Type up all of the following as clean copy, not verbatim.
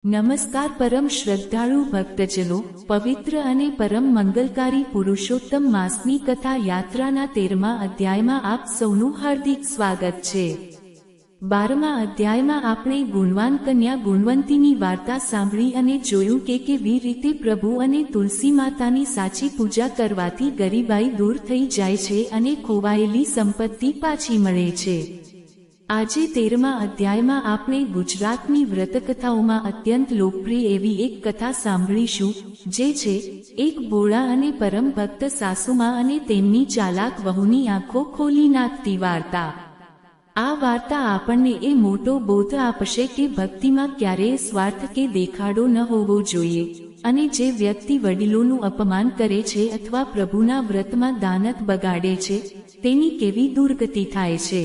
નમસ્કાર પરમ શ્રદ્ધાળુ ભક્તજનો, પવિત્ર અને પરમ મંગલકારી પુરુષોત્તમ માસની કથા યાત્રાના 13મા અધ્યાયમાં આપ સૌનું હાર્દિક સ્વાગત છે। 12મા અધ્યાયમાં આપણે ગુણવાન કન્યા ગુણવંતીની વાર્તા સાંભળી અને જોયું કે કેવી રીતે પ્રભુ અને તુલસી માતાની સાચી પૂજા કરવાથી ગરીબાઈ દૂર થઈ જાય છે અને ખોવાયેલી સંપત્તિ પાછી મળે છે। આજે 13મા અધ્યાયમાં આપણે ગુજરાતની વ્રતકથાઓમાં અત્યંત લોકપ્રિય એવી એક કથા સાંભળીશું, જે છે એક ભોળા અને પરમ ભક્ત સાસુમા અને તેમની ચાલાક વહુની આંખો ખોલી નાખતી વાર્તા। આ વાર્તા આપણને એ મોટો બોધ આપશે કે ભક્તિમાં ક્યારેય સ્વાર્થ કે દેખાડો ન હોવો જોઈએ, અને જે વ્યક્તિ વડીલોનું અપમાન કરે છે અથવા પ્રભુના વ્રતમાં દાનત બગાડે છે, તેની કેવી દુર્ગતિ થાય છે।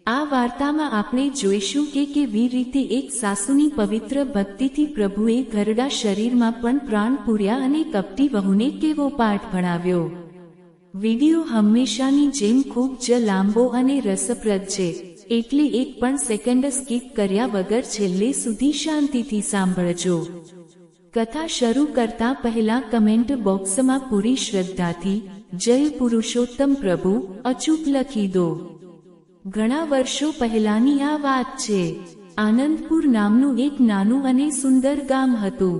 આ વાર્તામાં આપણે જોઈશું કે કેવી રીતે એક સાસુની પવિત્ર ભક્તિથી પ્રભુએ ઘરડા શરીરમાં પણ પ્રાણ પૂર્યા અને કપટી વહુને કેવો પાઠ ભણાવ્યો। વિડિયો હંમેશાની જેમ ખૂબ જ લાંબો અને રસપ્રદ છે, એટલે એક પણ સેકન્ડ સ્કીપ કર્યા વગર છેલ્લે સુધી શાંતિથી સાંભળજો। કથા શરૂ કરતા પહેલા કમેન્ટ બોક્સમાં પૂરી શ્રદ્ધાથી જય પુરુષોત્તમ પ્રભુ અચૂક લખી દો। ઘણા વર્ષો પહેલાની આ વાત છે। આનંદપુર નામનું એક નાનું અને સુંદર ગામ હતું।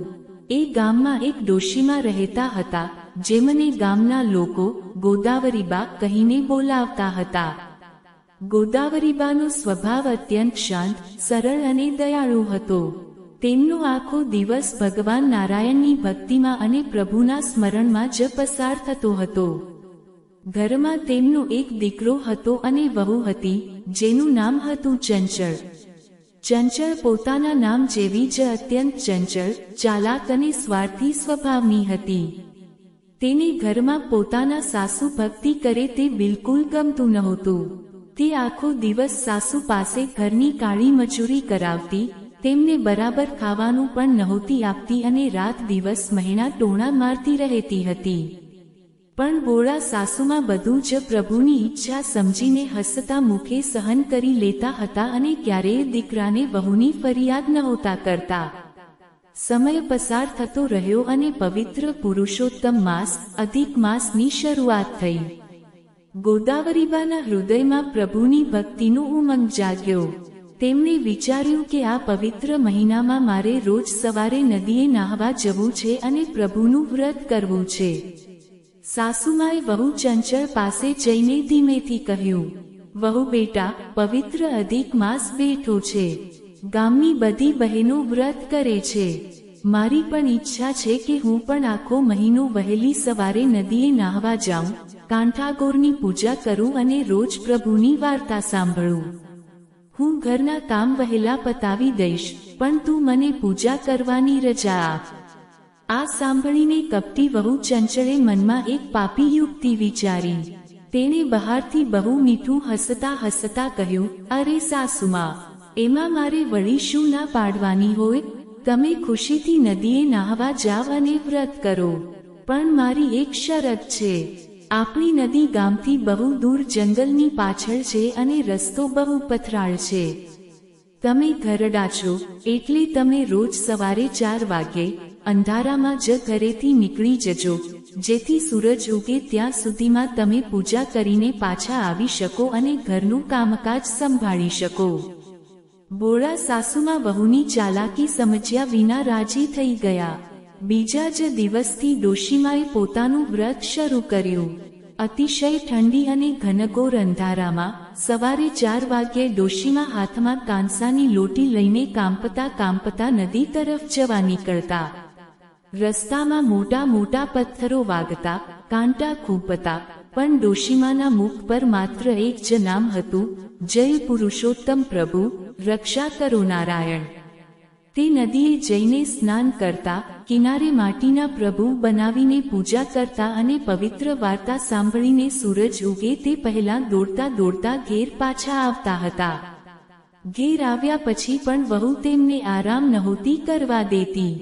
એ ગામમાં એક ડોશીમાં રહેતા હતા, જેમને ગામના લોકો ગોદાવરીબા કહીને બોલાવતા હતા। ગોદાવરીબાનો સ્વભાવ અત્યંત શાંત, સરળ અને દયાળુ હતો। તેમનો આખો દિવસ ભગવાન નારાયણની ભક્તિમાં અને પ્રભુના સ્મરણમાં જ પસાર થતો હતો। ઘરમાં તેમનો એક દીકરો હતો અને વહુ હતી, જેનું નામ હતું ચંચળ। ચંચળ પોતાના નામ જેવી જ અત્યંત ચંચળ, ચાલાક અને સ્વાર્થી સ્વભાવની હતી। તેને ઘરમાં પોતાના સાસુ ભક્તિ કરે તે બિલકુલ ગમતું નહોતું। તે આખો દિવસ સાસુ પાસે ઘરની કાળી મજૂરી કરાવતી, તેમને બરાબર ખાવાનું પણ નહોતી આપતી અને રાત દિવસ મહેણા ટોણા મારતી રહેતી હતી। પણ ભોળા સાસુમાં બધું જ પ્રભુની ઈચ્છા સમજીને હસતા મુખે સહન કરી લેતા હતા અને ક્યારેય દીકરાને વહુની ફરિયાદ નહોતા કરતા। સમય પસાર થતો રહ્યો અને પવિત્ર પુરુષોત્તમ માસ, અધિક માસની શરૂઆત થઈ। ગોદાવરીબાના હૃદયમાં પ્રભુની ભક્તિનો ઉમંગ જાગ્યો। તેમણે વિચાર્યું કે આ પવિત્ર મહિનામાં મારે રોજ સવારે નદીએ નાહવા જવું છે અને પ્રભુનું વ્રત કરવું છે। સાસુમાએ વહુ ચંચળ પાસે જઈને ધીમેથી કહ્યું, વહુ બેટા, પવિત્ર અધિક માસ બેઠો છે। ગામની બધી બહેનો વ્રત કરે છે। મારી પણ ઈચ્છા છે કે હું પણ આખો મહિનો વહેલી સવારે નદીએ નાહવા જાઉં, કાંઠાગોરની પૂજા કરું અને રોજ પ્રભુની વાર્તા સાંભળું। હું ઘરના કામ વહેલા પતાવી દઈશ, પણ તું મને પૂજા કરવાની રજા આપ। આ સાંભળીને કપટી વહુ ચંચળે મનમાં એક પાપી યુક્તિ વિચારી। તેણે બહારથી બહુ મીઠું હસતા હસતા કહ્યું, અરે સાસુમા, એમાં મારે વળી શું ના પાડવાની હોય? તમે ખુશીથી નદીએ નાહવા જાવ અને વ્રત કરો, પણ મારી એક શરત છે। આપણી નદી ગામથી બહુ દૂર જંગલની પાછળ છે અને રસ્તો બહુ પથરાળ છે। તમે ઘરડા છો, એટલે તમે રોજ સવારે 4 વાગ્યે અંધારામાં જ ઘરેથી નીકળી જજો, જેથી સૂરજ ઉગે ત્યાં સુધીમાં તમે પૂજા કરીને પાછા આવી શકો અને ઘરનું કામકાજ સંભાળી શકો। ભોળા સાસુમાં વહુની ચાલાકી સમજ્યા વિના રાજી થઈ ગયા। બીજા જ દિવસથી ડોશીમાએ પોતાનું વ્રત શરૂ કર્યું। અતિશય ઠંડી અને ઘનઘોર અંધારામાં સવારે 4 વાગ્યે ડોશીમા હાથમાં કાંસાની લોટી લઈને કાંપતા નદી તરફ જવા નીકળતા। રસ્તામાં મોટા મોટા પથ્થરો વાગતા, કાંટા ખૂંપતા, પણ ડોશીમાના મુખ પર માત્ર એક જ નામ હતું, જય પુરુષોત્તમ પ્રભુ, રક્ષા કરો નારાયણ। તે નદીએ જઈને સ્નાન કરતા, કિનારે માટીના પ્રભુ બનાવીને પૂજા કરતા અને પવિત્ર વાર્તા સાંભળીને સૂરજ ઉગે તે પહેલા દોડતા દોડતા ઘેર પાછા આવતા હતા। ઘેર આવ્યા પછી પણ વહુ તેમને આરામ નહોતી કરવા દેતી।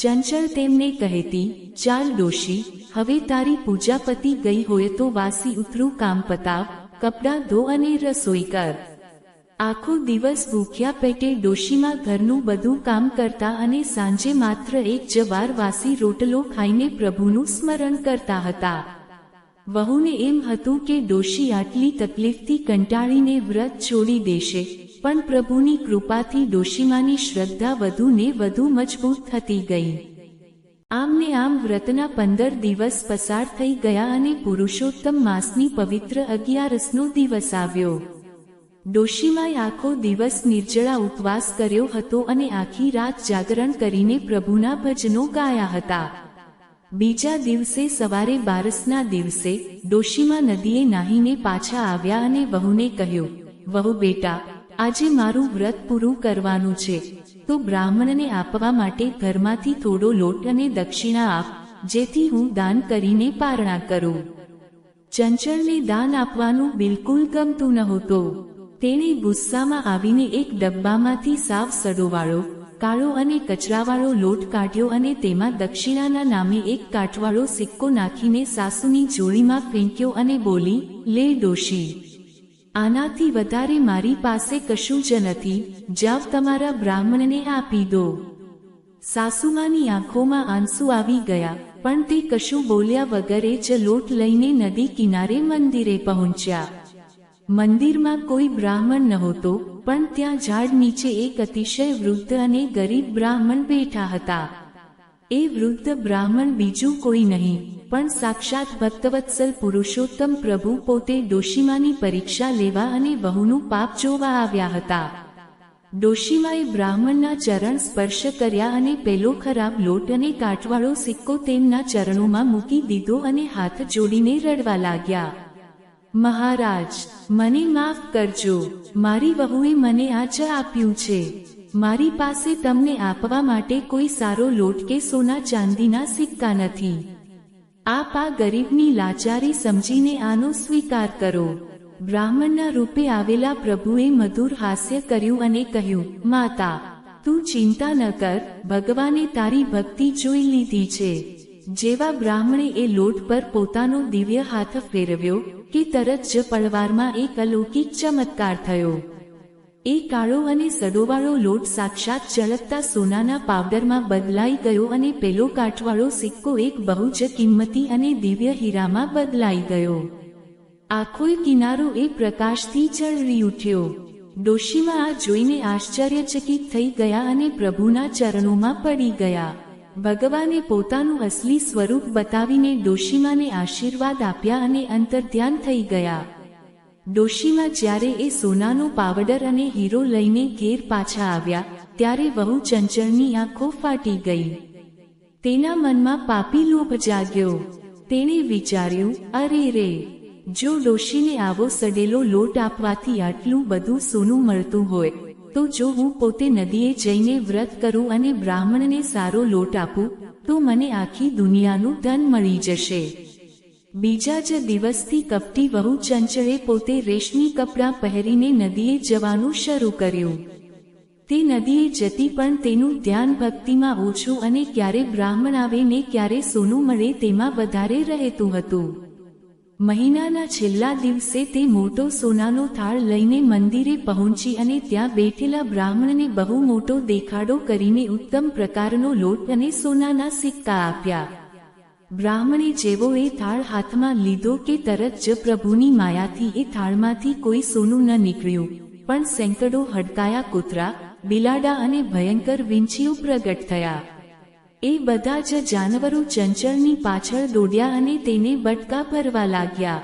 ચંચળ તેમને કહેતી, ચાલ ડોશી, હવે તારી પૂજા પતી ગઈ હોય તો વાસી ઉતરું કામ પતાવ, કપડાં ધો અને રસોઈ કર। આખો દિવસ ભૂખ્યા પેટે ડોશીમાં ઘરનું બધું કામ કરતા અને સાંજે માત્ર એક જવાર વાસી રોટલો ખાઈને પ્રભુનું સ્મરણ કરતા હતા. વહુને એમ હતું કે ડોશી આટલી તકલીફથી કંટાળીને વ્રત છોડી દેશે, પણ પ્રભુની કૃપાથી ડોશીમાની શ્રદ્ધા વધુ ને વધુ મજબૂત થતી ગઈ. આમને આમ વ્રતના 15 દિવસ પસાર થઈ ગયા અને પુરુષોત્તમ માસની પવિત્ર 11નો દિવસ આવ્યો. ડોશીમાએ આખો દિવસ નિર્જળા ઉપવાસ કર્યો હતો અને આખી રાત જાગરણ કરીને પ્રભુના ભજનો ગાયા હતા. બીજા દિવસે સવારે 12ના દિવસે ડોશીમા નદીએ નાહીને પાછા આવ્યા અને વહુને કહ્યું, વહુ બેટા, આજે મારું વ્રત પૂરું કરવાનું છે, તો બ્રાહ્મણને આપવા માટે ઘરમાંથી થોડો લોટ અને દક્ષિણા આપ, જેથી હું દાન કરીને પારણા કરું. ચંચળને દાન આપવાનું બિલકુલ ગમતું નહોતું. તેણે ગુસ્સામાં આવીને એક ડબ્બામાંથી સાવ સડોવાળો, કાળો અને કચરાવાળો લોટ કાઢ્યો અને તેમાં દક્ષિણાના નામે એક કાઠવાળો સિક્કો નાખીને સાસુની જોડીમાં ફેંક્યો અને બોલી, લે ડોશી, આનાથી વધારે મારી પાસે કશું જ નથી, જાવ તમારા બ્રાહ્મણને આપી દો. સાસુમાની આંખોમાં આંસુ આવી ગયા, પણ તે કશું બોલ્યા વગર જ લોટ લઈને નદી કિનારે મંદિરે પહોંચ્યા. મંદિરમાં કોઈ બ્રાહ્મણ નહોતો, પણ ત્યાં ઝાડ નીચે એક અતિશય વૃદ્ધ અને ગરીબ બ્રાહ્મણ બેઠા હતા. એ વૃદ્ધ બ્રાહ્મણ બીજું કોઈ નહીં, પણ સાક્ષાત ભક્તવત્સલ પુરુષોત્તમ પ્રભુ પોતે ડોશીમાની પરીક્ષા લેવા અને વહુનું પાપ જોવા આવ્યા હતા. ડોશીમાએ બ્રાહ્મણના ચરણ સ્પર્શ કર્યા અને પેલો ખરાબ લોટ અને કાઠવાળો સિક્કો તેમના ચરણોમાં મૂકી દીધો અને હાથ જોડીને રડવા લાગ્યા. મહારાજ, મને માફ કરજો, મારી વહુએ મને આ જ આપ્યું છે. મારી પાસે તમને આપવા માટે કોઈ સારો લોટ કે સોના ચાંદીના સિક્કા નથી. આપ આ ગરીબની લાચારી સમજીને આનો સ્વીકાર કરો. બ્રાહ્મણના રૂપે આવેલા પ્રભુએ મધુર હાસ્ય કર્યું અને કહ્યું, માતા, તું ચિંતા ન કર, ભગવાને તારી ભક્તિ જોઈ લીધી છે. જેવા બ્રાહ્મણે એ લોટ પર પોતાનો દિવ્ય હાથ ફેરવ્યો કે તરત જ પળવારમાં એક અલૌકિક ચમત્કાર થયો. એ કાળો અને સડોવાળો લોટ સાક્ષાત ચળકતા સોનાના પાવડરમાં બદલાઈ ગયો અને પેલો કાઠવાળો સિક્કો એક બહુ જ કિંમતી અને દિવ્ય હીરામાં બદલાઈ ગયો. આખોય કિનારો એ પ્રકાશથી ઝળહળી ઉઠ્યો. ડોશીમા આ જોઈને આશ્ચર્યચકિત થઈ ગયા અને પ્રભુના ચરણોમાં પડી ગયા. ભગવાને પોતાનું અસલી સ્વરૂપ બતાવીને ડોશીમાને આશીર્વાદ આપ્યા અને અંતર્ધ્યાન થઈ ગયા. ડોશીમા જ્યારે એ સોનાનો પાવડર અને હીરો લઈને ઘેર પાછા આવ્યા, ત્યારે વહુ ચંચળની આંખો ફાટી ગઈ. તેના મનમાં પાપી લોભ જાગ્યો. તેણે વિચાર્યું, અરે રે, જો ડોશીને આવો સડેલો લોટ આપવાથી આટલું બધું સોનું મળતું હોય, તો જો હું પોતે નદીએ જઈને વ્રત કરું અને બ્રાહ્મણને સારો લોટ આપું, તો મને આખી દુનિયાનું ધન મળી જશે. બીજા જ દિવસથી કપટી વહુ ચંચળે પોતે રેશમી કપડાં પહેરીને નદીએ જવાનું શરૂ કર્યું. તે નદીએ જતી પણ તેનું ધ્યાન ભક્તિમાં ઓછું અને ક્યારે બ્રાહ્મણ આવે ને ક્યારે સોનું મળે તેમાં વધારે રહેતું હતું. મહિનાના છેલ્લા દિવસે તે મોટો સોનાનો થાળ લઈને મંદિરે પહોંચી અને ત્યાં બેઠેલા બ્રાહ્મણને બહુ મોટો દેખાડો કરીને ઉત્તમ પ્રકારનો લોટ અને સોનાના સિક્કા આપ્યા. બ્રાહ્મણે જેવો એ થાળ હાથમાં લીધો કે તરત જ પ્રભુની માયાથી એ થાળમાંથી કોઈ સોનું ન નીકળ્યું, પણ સેંકડો હડકાયા કૂતરા, બિલાડા અને ભયંકર વીંછીઓ પ્રગટ થયા. એ બધા જ જાનવરો ચંચળની પાછળ દોડ્યા અને તેને બટકા ભરવા લાગ્યા.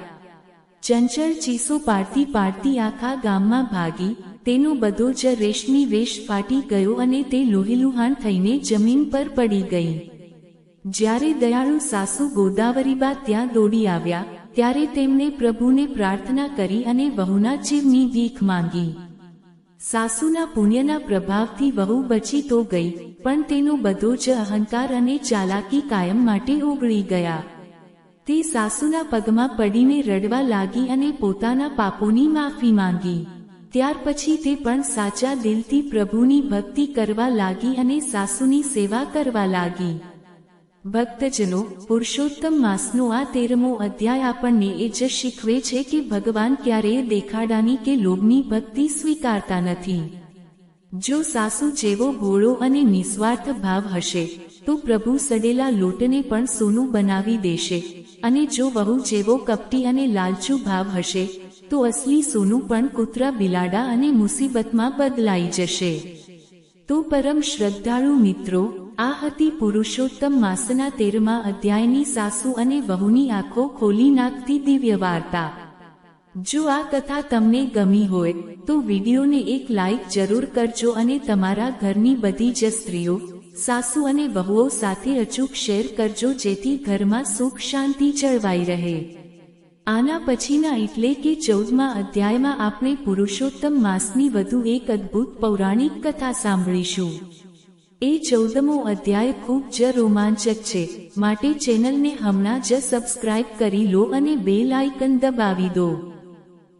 ચંચળ ચીસો પાડતી પાડતી આખા ગામમાં ભાગી. તેનો બધો જ રેશમી વેશ ફાટી ગયો અને તે લોહીલુહાણ થઈને જમીન પર પડી ગઈ. જ્યારે દયાળુ સાસુ ગોદાવરીબા ત્યાં દોડી આવ્યા, ત્યારે તેમણે પ્રભુને પ્રાર્થના કરી અને વહુના જીવની ભીખ માંગી. સાસુના પુણ્યના પ્રભાવથી વહુ બચી તો ગઈ, પણ તેનો બધો જ અહંકાર અને ચાલાકી કાયમ માટે ઓગળી ગયા. તે સાસુના પગમાં પડીને રડવા લાગી અને પોતાના પાપોની માફી માંગી. ત્યાર પછી તે પણ સાચા દિલથી પ્રભુની ભક્તિ કરવા લાગી અને સાસુની સેવા કરવા લાગી. ભક્તજનો, પુરુષોત્તમ માસનો આ 13મો અધ્યાય આપણને એ જ શીખવે છે કે ભગવાન ક્યારેય દેખાડાની કે લોભની ભક્તિ સ્વીકારતા નથી. જો સાસુ જેવો ભોળો અને નિસ્વાર્થ ભાવ હશે તો પ્રભુ સડેલા લોટને પણ સોનું બનાવી દેશે, અને જો વહુ જેવો કપટી અને લાલચુ ભાવ હશે તો અસલી સોનું પણ કૂતરા બિલાડા અને મુસીબતમાં બદલાઈ જશે. તો પરમ શ્રદ્ધાળુ મિત્રો, આ હતી પુરુષોત્તમ માસના 13મા અધ્યાયની સાસુ અને વહુની આંખો ખોલી નાખતી દિવ્ય વાર્તા. જો આ કથા તમને ગમી હોય તો વિડીયોને એક લાઈક જરૂર કરજો અને તમારા ઘરની બધી જ સ્ત્રીઓ, સાસુ અને વહુઓ સાથે અચૂક શેર કરજો, જેથી ઘરમાં સુખ શાંતિ જળવાઈ રહે. આના પછીના એટલે કે 14મા અધ્યાયમાં આપણે પુરુષોત્તમ માસની વધુ એક અદ્ભુત પૌરાણિક કથા સાંભળીશું. એ 14મો અધ્યાય ખૂબ જ રોમાંચક છે, માટે ચેનલને હમણાં જ સબસ્ક્રાઇબ કરી લો અને બેલ આઇકન દબાવી દો.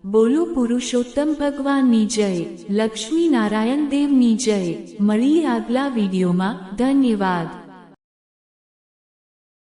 બોલો પુરુષોત્તમ ભગવાનની જય, લક્ષ્મી નારાયણ દેવની જય. મળીએ આગલા વિડીયોમાં. ધન્યવાદ.